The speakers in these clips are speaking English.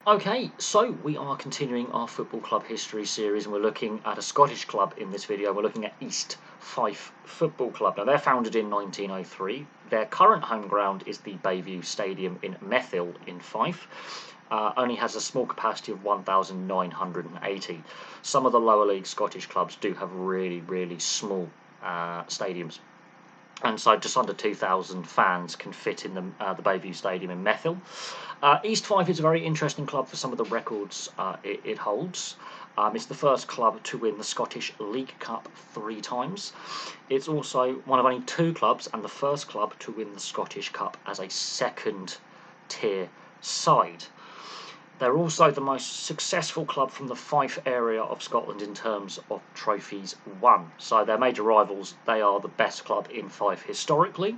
Okay, so we are continuing our football club history series, and we're looking at a Scottish club in this video. We're looking at East Fife Football Club. Now, they're founded in 1903. Their current home ground is the Bayview Stadium in Methill in Fife. Only has a small capacity of 1,980. Some of the lower league Scottish clubs do have really small stadiums. And so just under 2,000 fans can fit in the Bayview Stadium in Methill. East Fife is a very interesting club for some of the records it holds. It's the first club to win the Scottish League Cup 3 times. It's also one of only 2 clubs and the first club to win the Scottish Cup as a second tier side. They're also the most successful club from the Fife area of Scotland in terms of trophies won. So their major rivals, they are the best club in Fife historically.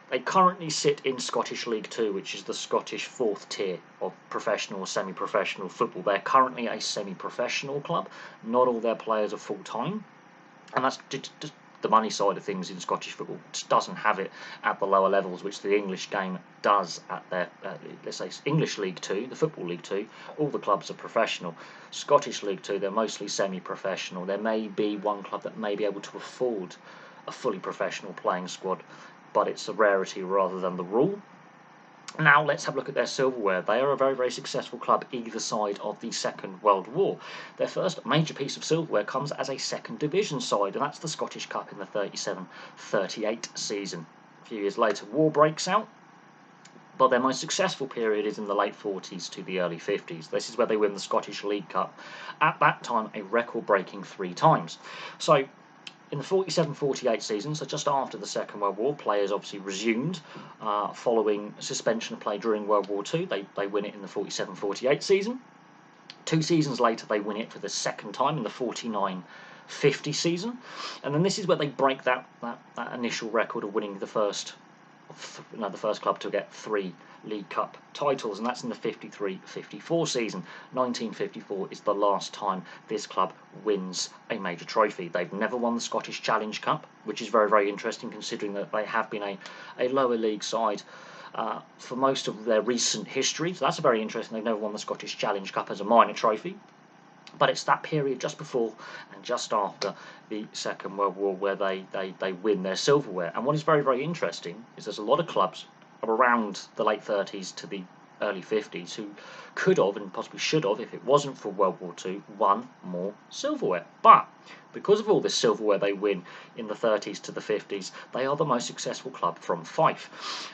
They currently sit in Scottish League 2, which is the Scottish 4th tier of professional or semi-professional football. They're currently a semi-professional club. Not all their players are full-time. And that's just the money side of things in Scottish football. Just doesn't have it at the lower levels, which the English game does at their, let's say, English League 2, the Football League 2. All the clubs are professional. Scottish League 2, they're mostly semi-professional. There may be one club that may be able to afford a fully professional playing squad, but it's a rarity rather than the rule. Now let's have a look at their silverware. They are a very successful club either side of the Second World War. Their first major piece of silverware comes as a second division side, and that's the Scottish Cup in the 37-38 season. A few years later, war breaks out, but their most successful period is in the late 40s to the early 50s. This is where they win the Scottish League Cup, at that time a record-breaking 3 times. So in the 47-48 season, so just after the Second World War, players obviously resumed following suspension of play during World War II. They win it in the 47-48 season. 2 seasons later, they win it for the second time in the 49-50 season. And then this is where they break that initial record of winning the first club to get 3 League Cup titles, and that's in the 53-54 season. 1954 is the last time this club wins a major trophy. They've never won the Scottish Challenge Cup, which is very interesting considering that they have been a lower league side for most of their recent history. So that's very interesting. They've never won the Scottish Challenge Cup as a minor trophy. But it's that period just before and just after the Second World War where they win their silverware. And what is very interesting is there's a lot of clubs around the late 30s to the early 50s who could have and possibly should have, if it wasn't for World War II, won more silverware. But because of all this silverware they win in the 30s to the 50s, they are the most successful club from Fife.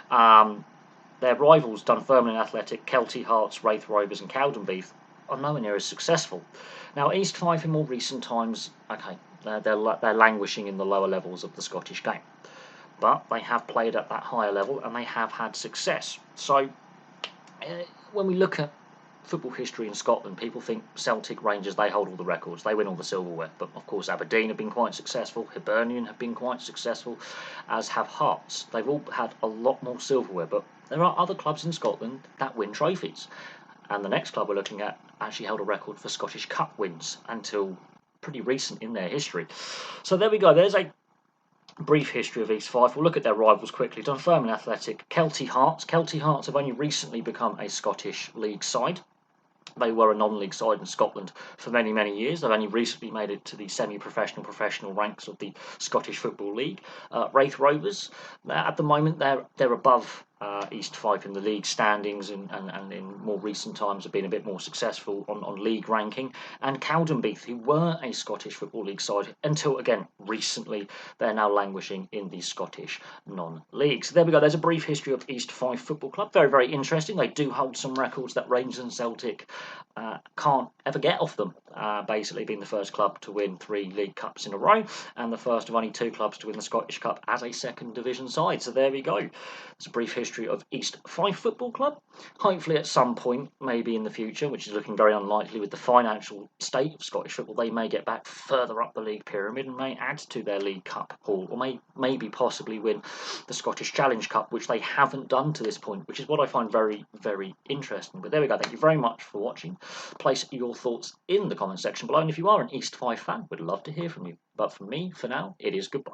Their rivals, Dunfermline Athletic, Kelty Hearts, Wraith Rovers and Cowdenbeath, are nowhere near as successful. Now, East Fife in more recent times, okay, they're languishing in the lower levels of the Scottish game. But they have played at that higher level and they have had success. So, when we look at football history in Scotland, people think Celtic, Rangers, they hold all the records, they win all the silverware. But of course, Aberdeen have been quite successful, Hibernian have been quite successful, as have Hearts. They've all had a lot more silverware, but there are other clubs in Scotland that win trophies. And the next club we're looking at actually held a record for Scottish Cup wins until pretty recent in their history. So there we go. There's a brief history of East Fife. We'll look at their rivals quickly. Dunfermline Athletic, Kelty Hearts. Kelty Hearts have only recently become a Scottish League side. They were a non-league side in Scotland for many years. They've only recently made it to the semi-professional ranks of the Scottish Football League. Wraith Rovers, at the moment they're above East Fife in the league standings and in more recent times have been a bit more successful on league ranking. And Cowdenbeath, who were a Scottish Football League side until, again, recently, they're now languishing in the Scottish non-league. So there we go. There's a brief history of East Fife Football Club. Very interesting. They do hold some records that Rangers and Celtic can't ever get off them. Basically being the first club to win 3 League Cups in a row and the first of only 2 clubs to win the Scottish Cup as a second division side. So there we go. It's a brief history of East Fife Football Club. Hopefully at some point, maybe in the future, which is looking very unlikely with the financial state of Scottish football, they may get back further up the league pyramid and may add to their League Cup haul, or maybe possibly win the Scottish Challenge Cup, which they haven't done to this point, which is what I find very interesting. But there we go. Thank you very much for watching. Place your thoughts in the comment section below, and if you are an East Fife fan, we'd love to hear from you. But from me, for now, it is goodbye.